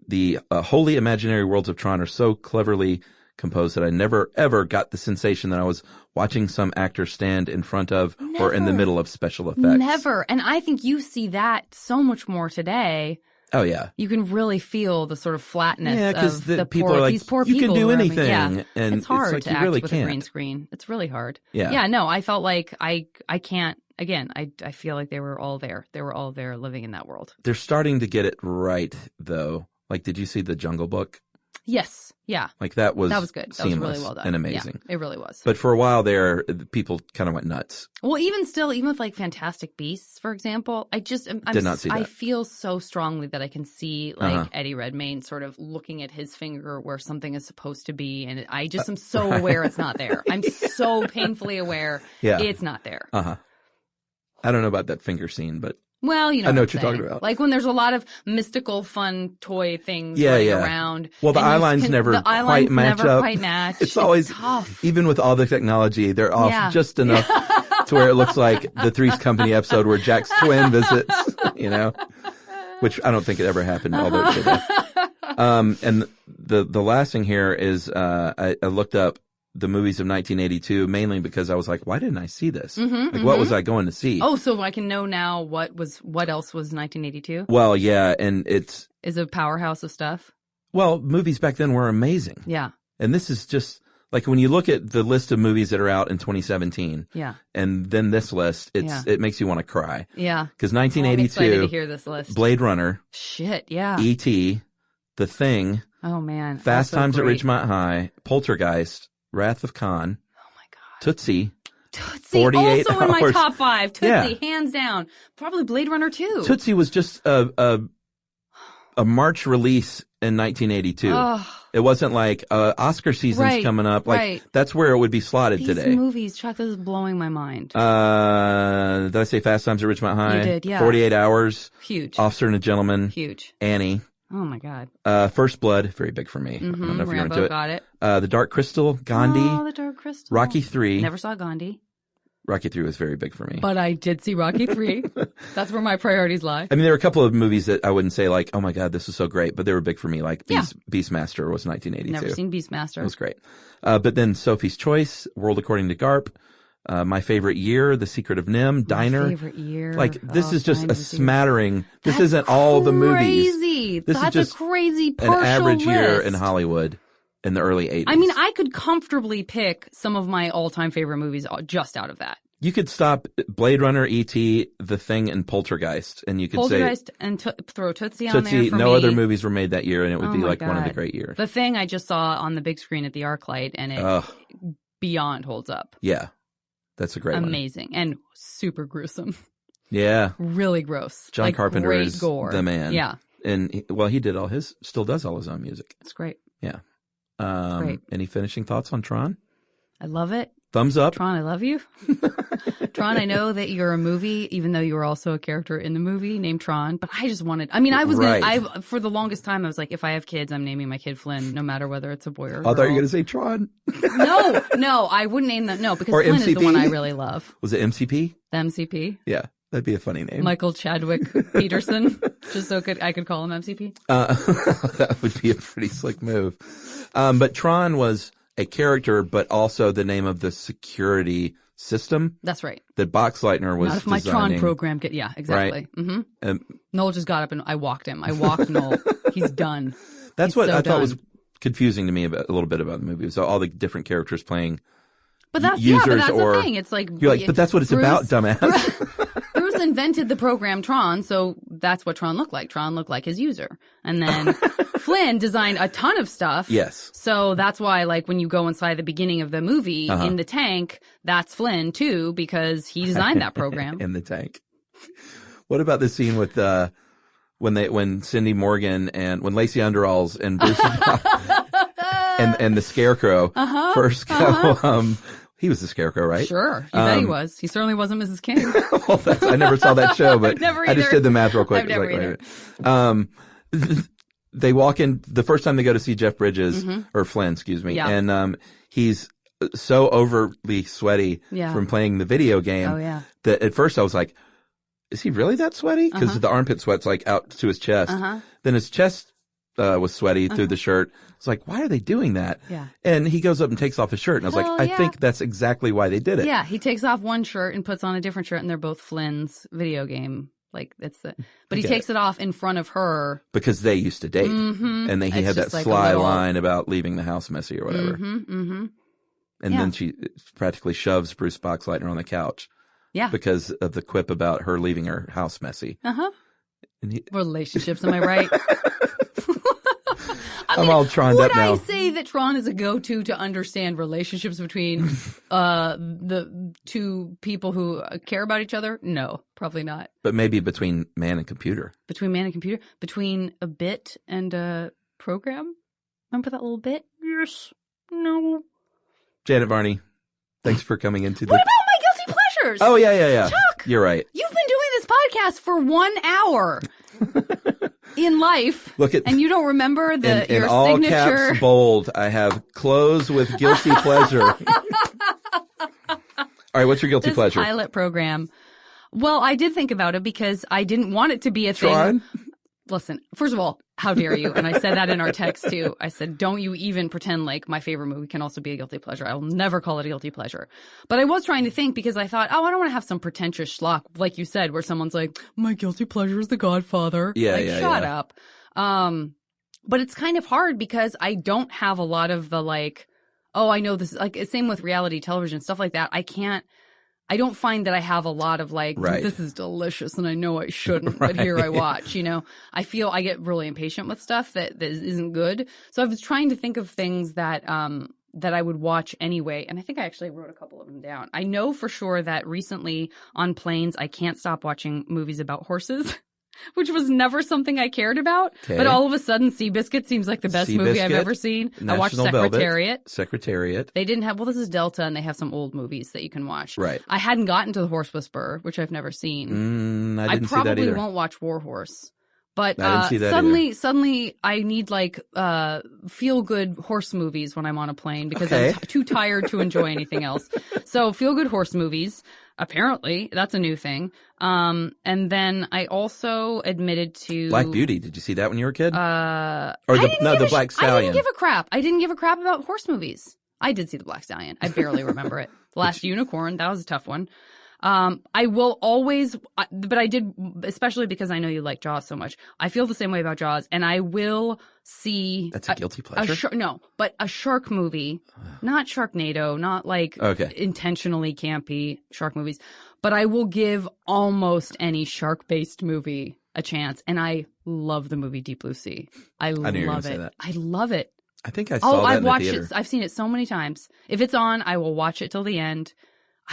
the wholly imaginary worlds of Tron are so cleverly composed that I never ever got the sensation that I was watching some actor stand in front of or in the middle of special effects. Never. And I think you see that so much more today. Oh, yeah. You can really feel the sort of flatness of the people are like, these poor you people. can do anything. Yeah. And it's hard like to you act really with can't. a green screen. It's really hard. Yeah. Yeah, no, I felt like I can't. Again, I feel like they were all there. They were all there living in that world. They're starting to get it right, though. Like, did you see The Jungle Book? Yes. Yeah. Like that was good. That seamless was really well done. and amazing. Yeah, it really was. But for a while there, people kind of went nuts. Well, even with like Fantastic Beasts, for example, Did not see that. I feel so strongly that I can see like Eddie Redmayne sort of looking at his finger where something is supposed to be, and I just am so aware it's not there. I'm so painfully aware it's not there. I don't know about that finger scene, but well, you know, I know what you're talking about. Like when there's a lot of mystical, fun toy things around. Well, the eye lines never quite match. It's always tough. Even with all the technology, they're off just enough to where it looks like the Three's Company episode where Jack's twin visits, you know, which I don't think it ever happened, although it should have. And the last thing here is I looked up the movies of 1982 mainly because I was like, why didn't I see this? What was I going to see? Oh, so I can know now what else was 1982? Well, yeah, and it's a powerhouse of stuff. Well, movies back then were amazing. Yeah. And this is just like when you look at the list of movies that are out in 2017. Yeah. And then this list, it makes you want to cry. Yeah. Because 1982, I'm excited to hear this list. Blade Runner. Shit, yeah. E.T., The Thing. Oh man. Fast Times at Ridgemont High, Poltergeist, Wrath of Khan. Oh my God. Tootsie. 48 also hours. In my top 5. Tootsie, hands down. Probably Blade Runner 2. Tootsie was just a March release in 1982. Oh. It wasn't like Oscar season's coming up. Like that's where it would be slotted today. These movies, Chuck, this is blowing my mind. Did I say Fast Times at Ridgemont High? You did, yeah. 48 Hours. Huge. Officer and a Gentleman. Huge. Annie. Oh my God. First Blood, very big for me. I don't know if you're into it. Got it. The Dark Crystal, Gandhi. Oh, The Dark Crystal. Rocky 3. Never saw Gandhi. Rocky 3 was very big for me. But I did see Rocky 3. That's where my priorities lie. I mean, there were a couple of movies that I wouldn't say like, oh my God, this is so great, but they were big for me. Like Beastmaster was 1982. Never seen Beastmaster. It was great. But then Sophie's Choice, World According to Garp, My Favorite Year, The Secret of Nim, Diner. My Favorite Year. Like this is just a smattering. This isn't all the movies. Crazy. This That's is just a crazy partial an average year list. in Hollywood in the early 80s. I mean, I could comfortably pick some of my all-time favorite movies just out of that. You could stop Blade Runner, E.T., The Thing, and Poltergeist, and you could Poltergeist and throw Tootsie on Tootsie, there for no me. other movies were made that year, and it would be like God. one of the great years. The Thing I just saw on the big screen at the ArcLight, and it beyond holds up. Yeah, that's a great one. Amazing and super gruesome. Yeah, really gross. John Carpenter great is gore. the man. Yeah, and he did still does all his own music. It's great. Yeah. Great. Any finishing thoughts on Tron? I love it. Thumbs up. Tron, I love you. Tron, I know that you're a movie, even though you were also a character in the movie named Tron, but I just wanted, for the longest time, I was like, if I have kids, I'm naming my kid Flynn, no matter whether it's a boy or a girl. I thought you were going to say Tron. No, I wouldn't name them. No, because or Flynn MCP? is the one I really love. Was it MCP? The MCP? Yeah. That'd be a funny name. Michael Chadwick Peterson. Just so I could call him MCP. That would be a pretty slick move. But Tron was a character, but also the name of the security system. That's right. That Boxleitner was Not if my designing. Tron program yeah, exactly. Right? Mm-hmm. Noel just got up and I walked him. I walked Noel. He's done. That's what I thought was confusing to me a little bit about the movie. So all the different characters playing users the thing. It's like you're like, but that's what it's about, dumbass. Bruce invented the program Tron, so that's what Tron looked like. Tron looked like his user. And then Flynn designed a ton of stuff. Yes. So that's why, like, when you go inside the beginning of the movie, in the tank, that's Flynn, too, because he designed that program. In the tank. What about the scene with, when Cindy Morgan and when Lacey Underalls and Bruce and the Scarecrow first go, he was the Scarecrow, right? Sure. You bet he was. He certainly wasn't Mrs. King. Well, I never saw that show, but I just did the math real quick. I've never either. They walk in the first time they go to see Jeff Bridges or Flynn, excuse me. Yeah. And, he's so overly sweaty from playing the video game that at first I was like, is he really that sweaty? Because the armpit sweat's like out to his chest. Then his chest was sweaty through the shirt. It's like, why are they doing that? Yeah. And he goes up and takes off his shirt. And I was like, I think that's exactly why they did it. Yeah. He takes off one shirt and puts on a different shirt, and they're both Flynn's video game. Like, but he takes it off in front of her. Because they used to date. And then he had that sly line about leaving the house messy or whatever. And then she practically shoves Bruce Boxleitner on the couch. Yeah. Because of the quip about her leaving her house messy. Relationships, am I right? I'm all Troned up now. Would I say that Tron is a go-to to understand relationships between the two people who care about each other? No, probably not. But maybe between man and computer. Between man and computer? Between a bit and a program? Remember that little bit? Yes. No. Janet Varney, thanks for coming into the... What about my guilty pleasures? Oh, yeah. Chuck! You're right. You've been doing this podcast for 1 hour in life. Look at... And you don't remember your in all signature... caps bold, I have close with guilty pleasure. All right, what's your guilty pleasure? Pilot program. Well, I did think about it because I didn't want it to be a Tron? thing. Listen, first of all, how dare you? And I said that in our text too. I said, don't you even pretend like my favorite movie can also be a guilty pleasure. I will never call it a guilty pleasure. But I was trying to think because I thought, I don't want to have some pretentious schlock, like you said, where someone's like, my guilty pleasure is The Godfather. Shut up. But it's kind of hard because I don't have a lot of the like, I know this, like, same with reality television, stuff like that. I don't find that I have a lot of like, this is delicious and I know I shouldn't, but here I watch, I feel I get really impatient with stuff that isn't good. So I was trying to think of things that I would watch anyway. And I think I actually wrote a couple of them down. I know for sure that recently on planes, I can't stop watching movies about horses. Which was never something I cared about. Okay. But all of a sudden, Seabiscuit seems like the best movie I've ever seen. National I watched Secretariat. Secretariat. They didn't have, this is Delta, and they have some old movies that you can watch. Right. I hadn't gotten to The Horse Whisperer, which I've never seen. I didn't see that either. I probably won't watch War Horse. But I didn't see that suddenly I need like feel-good horse movies when I'm on a plane because I'm too tired to enjoy anything else. So feel-good horse movies. Apparently, that's a new thing. And then I also admitted to Black Beauty. Did you see that when you were a kid? Or the Black Stallion. I didn't give a crap. I didn't give a crap about horse movies. I did see the Black Stallion. I barely remember it. The Last Unicorn. That was a tough one. I will always, but I did, especially because I know you like Jaws so much. I feel the same way about Jaws, and I will see. That's a guilty pleasure. But a shark movie, not Sharknado, not like intentionally campy shark movies, but I will give almost any shark-based movie a chance, and I love the movie Deep Blue Sea. I love it. Say that. I love it. I think I saw that in the theater. I've seen it so many times. If it's on, I will watch it till the end.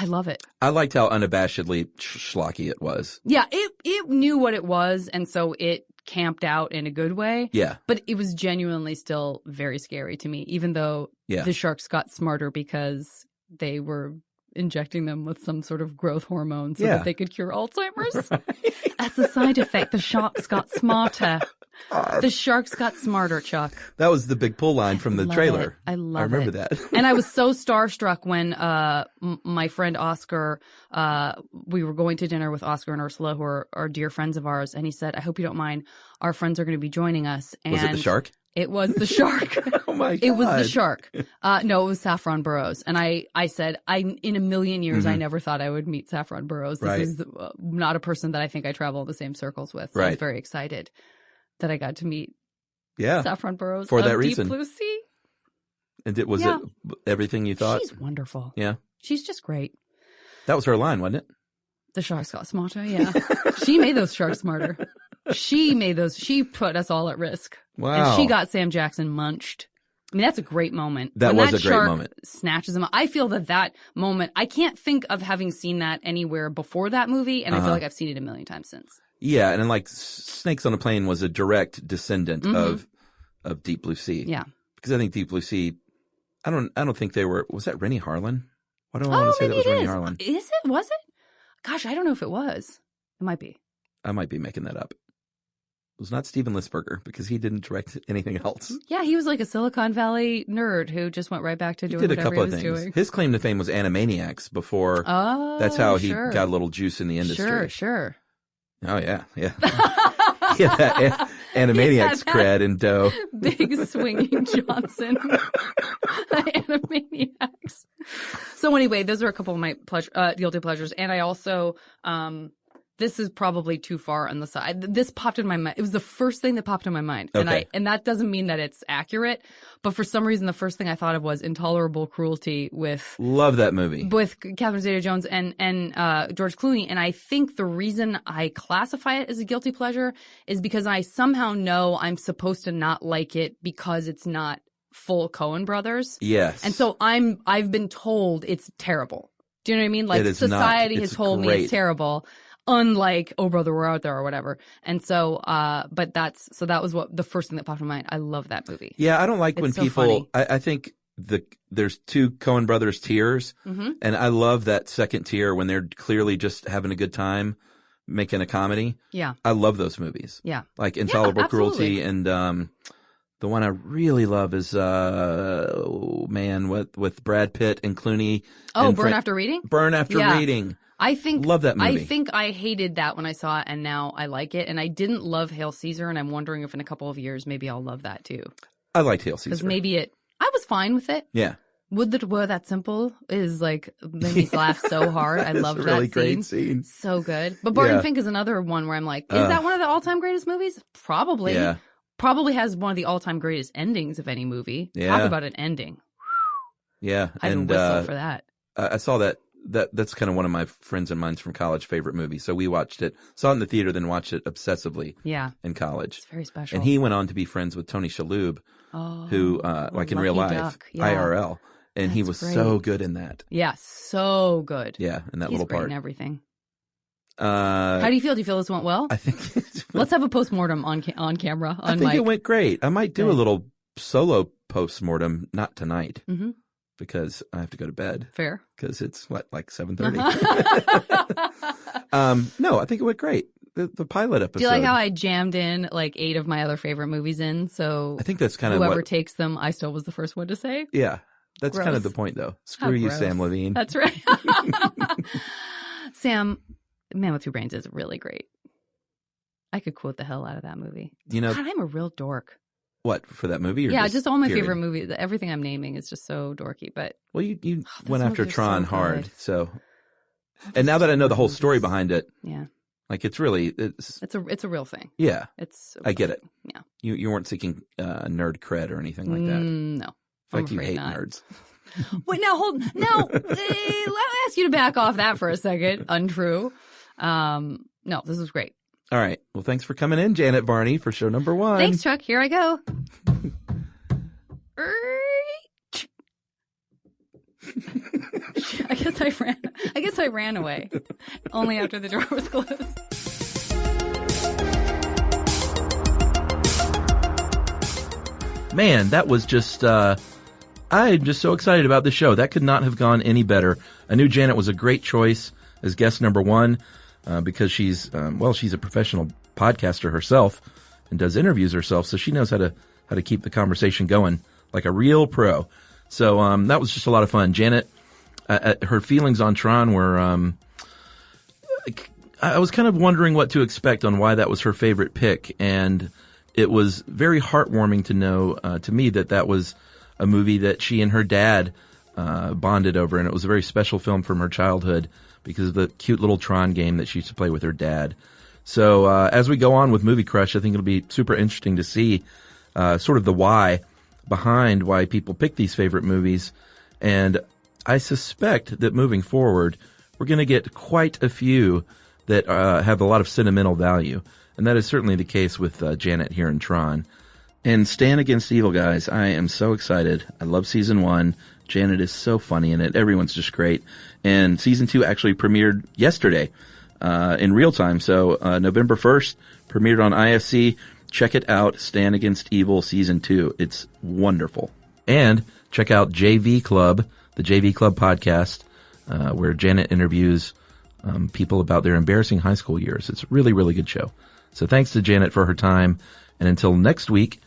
I love it. I liked how unabashedly schlocky it was. Yeah, it knew what it was, and so it camped out in a good way. Yeah. But it was genuinely still very scary to me, even though the sharks got smarter because they were injecting them with some sort of growth hormone so that they could cure Alzheimer's. Right. That's a side effect. The sharks got smarter. The sharks got smarter, Chuck. That was the big pull line from the trailer. I remember that. And I was so starstruck when my friend Oscar, we were going to dinner with Oscar and Ursula, who are dear friends of ours, and he said, I hope you don't mind, our friends are going to be joining us. And was it the shark? It was the shark. Oh my God. It was the shark. No, it was Saffron Burrows. And I said, in a million years, I never thought I would meet Saffron Burrows. This is not a person that I think I travel in the same circles with. So I was very excited that I got to meet Saffron Burrows for that Deep reason. Blue Sea. And was it everything you thought? She's wonderful. Yeah. She's just great. That was her line, wasn't it? The sharks got smarter, yeah. She made those sharks smarter. She put us all at risk. Wow. And she got Sam Jackson munched. I mean, that's a great moment. That was a great moment. Snatches him up. I feel that moment, I can't think of having seen that anywhere before that movie, and I feel like I've seen it a million times since. Yeah, and then like Snakes on a Plane was a direct descendant of Deep Blue Sea. Yeah. Because I think Deep Blue Sea, I don't think they were, was that Rennie Harlan? Why do I want to say that was Rennie Harlan? Is it? Was it? Gosh, I don't know if it was. It might be. I might be making that up. It was not Steven Lisberger because he didn't direct anything else. Yeah, he was like a Silicon Valley nerd who just went right back to doing whatever he was doing. His claim to fame was Animaniacs before. Oh, that's how he got a little juice in the industry. Sure. Oh, yeah. Yeah, that Animaniacs cred and dough. Big swinging Johnson. Animaniacs. So anyway, those are a couple of my guilty pleasures. And I also this is probably too far on the side. This popped in my mind. It was the first thing that popped in my mind. Okay. And that doesn't mean that it's accurate, but for some reason, the first thing I thought of was Intolerable Cruelty with Love that movie. With Catherine Zeta-Jones and George Clooney. And I think the reason I classify it as a guilty pleasure is because I somehow know I'm supposed to not like it because it's not full Coen brothers. Yes. And so I've been told it's terrible. Do you know what I mean? Like, It is society not. has It's told me great. it's terrible. Unlike Oh Brother We're Out There or whatever. And so, but that was what the first thing that popped in my mind. I love that movie. Yeah, I don't like It's when so people, funny. I think there's two Coen brothers tiers, Mm-hmm. and I love that second tier when they're clearly just having a good time making a comedy. Yeah. I love those movies. Yeah. Like Intolerable absolutely. Cruelty, and the one I really love is with Brad Pitt and Clooney. Oh, and Burn After Reading? Burn After Yeah. Reading. I think Love that movie. I think I hated that when I saw it, and now I like it. And I didn't love Hail Caesar, and I'm wondering if in a couple of years maybe I'll love that too. I liked Hail Because Caesar. maybe I was fine with it. Yeah. Would That Were That Simple is like made me laugh so hard. I It's loved a really that great scene. So good. But Barton Yeah. Fink is another one where I'm like, is that one of the all-time greatest movies? Probably. Yeah. Probably has one of the all-time greatest endings of any movie. Yeah. Talk about an ending. Yeah. I would whistle for that. I saw that's kind of one of my friends and mine's from college favorite movies. So we watched it, saw it in the theater, then watched it obsessively Yeah. in college. It's very special. And he went on to be friends with Tony Shalhoub, who, like in real Lucky life, Duck. Yeah. IRL. And he was That's so great. good in that. Yeah, so good. Yeah, in that He's little great part. in everything. How How do you feel? Do you feel this went well? I think Let's have a postmortem on camera. I On think mic. it went great. I might do a Good. little solo postmortem, not tonight, Mhm. because I have to go to bed Fair. because it's like 7:30. Uh-huh. No, I think it went great. The pilot episode. Do you like how I jammed in like 8 of my other favorite movies in? So I think that's kind of whoever what. takes them, I still was the first one to say. Yeah, that's kind of Gross. the point, though. Screw How you, gross. Sam Levine. That's right. Sam, Man with Two Brains is really great. I could quote the hell out of that movie. You know God, I'm a real dork. what for that movie? Or Yeah, just all my period? favorite movies. Everything I'm naming is just so dorky. But Well, you this went after movie is Tron so hard, good. so. And now that I know the whole story behind it, yeah, like it's it's a real thing. yeah, It's a I real get it. thing. Yeah. You weren't seeking nerd cred or anything like that. No. In I'm fact, you afraid hate not. nerds. Wait, now hold. No, let me ask you to back off that for a second. Untrue. No, this was great. All right. Well, thanks for coming in, Janet Varney, for show number 1. Thanks, Chuck. Here I go. I guess I ran away. Only after the door was closed. Man, that was just, I'm just so excited about the show. That could not have gone any better. I knew Janet was a great choice as guest number 1, because she's a professional podcaster herself and does interviews herself. So she knows how to keep the conversation going like a real pro. So, that was just a lot of fun. Janet, her feelings on Tron were, I was kind of wondering what to expect on why that was her favorite pick. And it was very heartwarming to know, to me, that was a movie that she and her dad bonded over, and it was a very special film from her childhood because of the cute little Tron game that she used to play with her dad. So as we go on with Movie Crush, I think it'll be super interesting to see sort of the why behind why people pick these favorite movies. And I suspect that moving forward, we're going to get quite a few that have a lot of sentimental value. And that is certainly the case with Janet here in Tron. And Stand Against Evil, guys, I am so excited. I love season 1. Janet is so funny in it. Everyone's just great. And season 2 actually premiered yesterday in real time. So November 1st, premiered on IFC. Check it out, Stand Against Evil season 2. It's wonderful. And check out JV Club, the JV Club podcast, where Janet interviews people about their embarrassing high school years. It's a really, really good show. So thanks to Janet for her time. And until next week,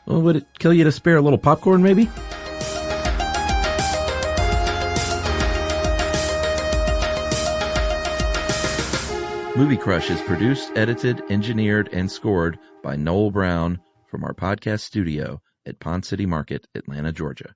well, would it kill you to spare a little popcorn, maybe? Movie Crush is produced, edited, engineered, and scored by Noel Brown from our podcast studio at Pond City Market, Atlanta, Georgia.